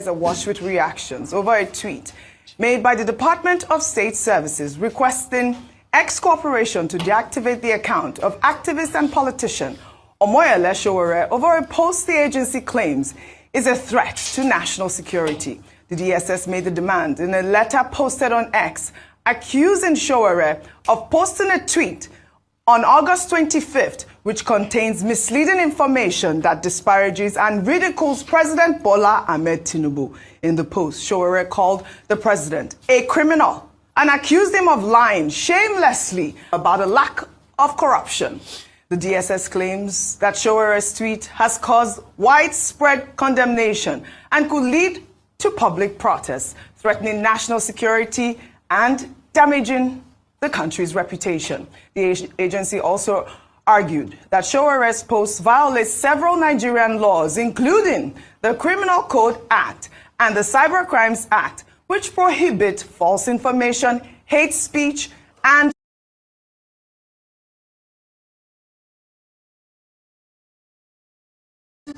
Awash with reactions over a tweet made by the Department of State Services requesting X Corporation to deactivate the account of activist and politician Omoyele Sowore over a post the agency claims is a threat to national security. The DSS made the demand in a letter posted on X, accusing Sowore of posting a tweet on August 25th, which contains misleading information that disparages and ridicules President Bola Ahmed Tinubu. In the post, Sowore called the president a criminal and accused him of lying shamelessly about a lack of corruption. The DSS claims that Sowore's tweet has caused widespread condemnation and could lead to public protests, threatening national security and damaging the country's reputation. The agency also argued that Sowore's post violates several Nigerian laws, including the Criminal Code Act and the Cybercrimes Act, which prohibit false information, hate speech, and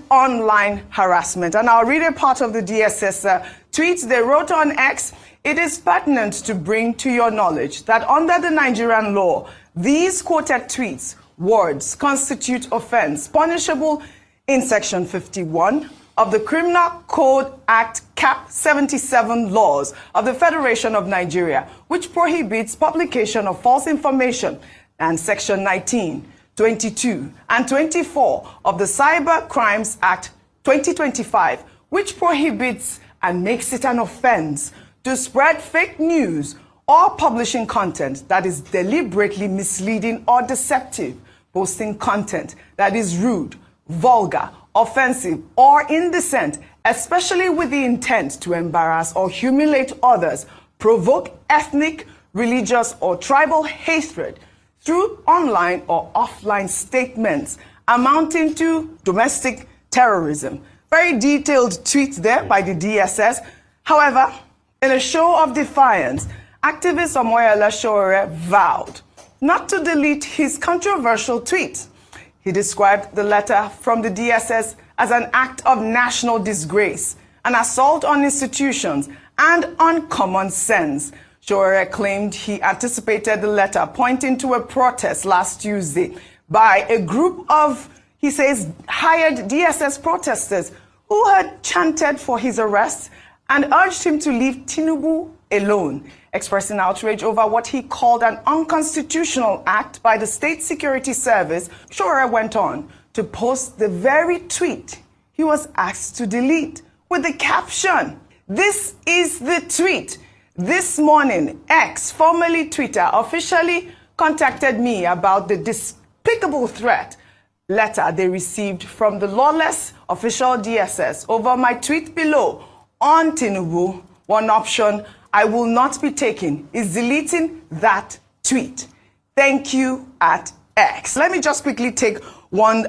online harassment. And I'll read a part of the DSS tweets they wrote on X. It is pertinent to bring to your knowledge that under the Nigerian law, these quoted tweets, words, constitute offense punishable in Section 51 of the Criminal Code Act Cap 77 laws of the Federation of Nigeria, which prohibits publication of false information, and Section 19, 22, and 24 of the Cyber Crimes Act 2025, which prohibits and makes it an offense to spread fake news or publishing content that is deliberately misleading or deceptive, posting content that is rude, vulgar, offensive, or indecent, especially with the intent to embarrass or humiliate others, provoke ethnic, religious, or tribal hatred through online or offline statements amounting to domestic terrorism. Very detailed tweet there by the DSS. However, in a show of defiance, activist Omoyele Sowore vowed not to delete his controversial tweet. He described the letter from the DSS as an act of national disgrace, an assault on institutions, and on common sense. Sowore claimed he anticipated the letter, pointing to a protest last Tuesday by a group of, he says, hired DSS protesters who had chanted for his arrest and urged him to leave Tinubu alone, expressing outrage over what he called an unconstitutional act by the State Security Service. Sowore went on to post the very tweet he was asked to delete with the caption, "This is the tweet. This morning, X, formerly Twitter, officially contacted me about the despicable threat letter they received from the lawless official DSS over my tweet below on Tinubu. One option I will not be taking is deleting that tweet. Thank you at X." Let me just quickly take one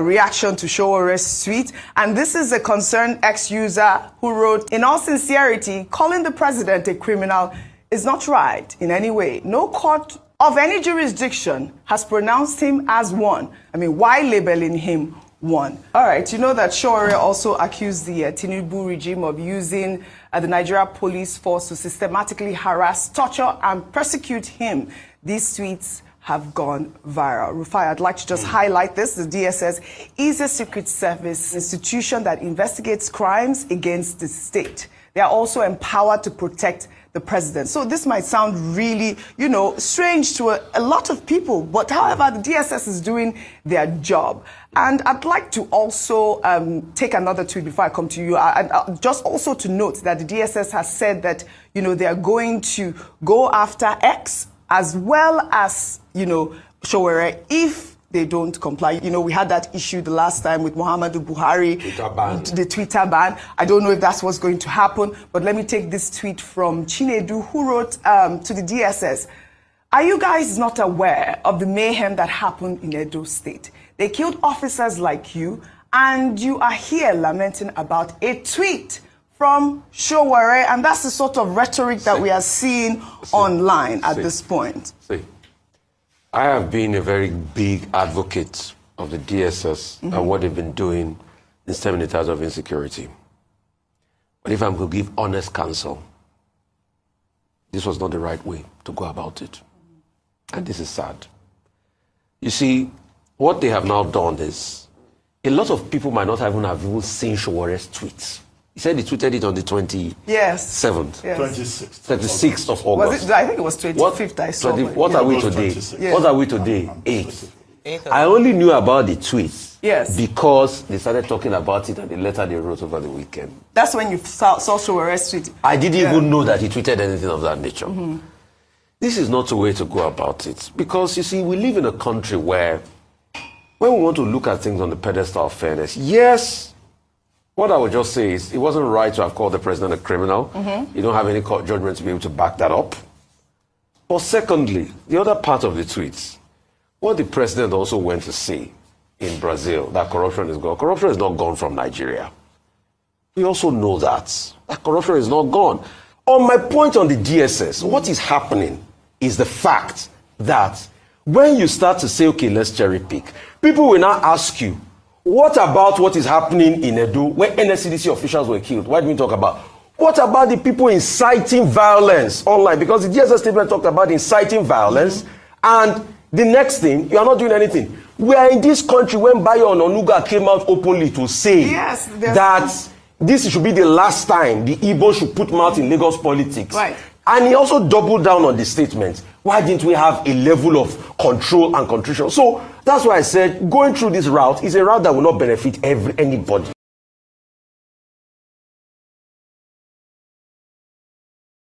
reaction to Sowore's tweet. And this is a concerned X user who wrote, "In all sincerity, calling the president a criminal is not right in any way. No court of any jurisdiction has pronounced him as one. I mean, why labeling him one?" All right, you know that Sowore also accused the Tinubu regime of using the Nigeria police force to systematically harass, torture, and persecute him. These tweets have gone viral. Rufai, I'd like to just highlight this. The DSS is a secret service institution that investigates crimes against the state. They are also empowered to protect the president. So this might sound really, strange to a lot of people, but however, the DSS is doing their job. And I'd like to also take another tweet before I come to you. And just also to note that the DSS has said that, they are going to go after X as well as, Sowore if they don't comply. We had that issue the last time with Muhammadu Buhari, the Twitter ban. I don't know if that's what's going to happen, but let me take this tweet from Chinedu, who wrote to the DSS, "Are you guys not aware of the mayhem that happened in Edo State? They killed officers like you, and you are here lamenting about a tweet from Sowore," and that's the sort of rhetoric that we are seeing online at this point. I have been a very big advocate of the DSS and what they've been doing in stemming the tide of insecurity. But if I'm going to give honest counsel, this was not the right way to go about it. And this is sad. You see, what they have now done is, a lot of people might not even seen Sowore's tweets. He said he tweeted it on the 27th. Yes. 26th of August. Was it, I think it was 25th I saw. What are we today? What are we today? 8th. I only knew about the tweets because they started talking about it and the letter they wrote over the weekend. That's when you saw Sowore's tweet. I didn't even know that he tweeted anything of that nature. This is not the way to go about it. Because, you see, we live in a country where, when we want to look at things on the pedestal of fairness, yes, what I would just say is, it wasn't right to have called the president a criminal. You don't have any court judgment to be able to back that up. But secondly, the other part of the tweets, what the president also went to say in Brazil, that corruption is gone. Corruption is not gone from Nigeria. We also know that corruption is not gone. On my point on the DSS, what is happening is the fact that when you start to say, okay, let's cherry pick, people will now ask you, what about what is happening in Edo where NSCDC officials were killed? Why do we talk about? What about the people inciting violence online? Because the DSS statement talked about inciting violence, and the next thing, you are not doing anything. We are in this country when Bayo Ononuga came out openly to say that this should be the last time the Igbo should put mouth in Lagos politics. Right. And he also doubled down on the statement. Why didn't we have a level of control and contrition? So that's why I said going through this route is a route that will not benefit anybody.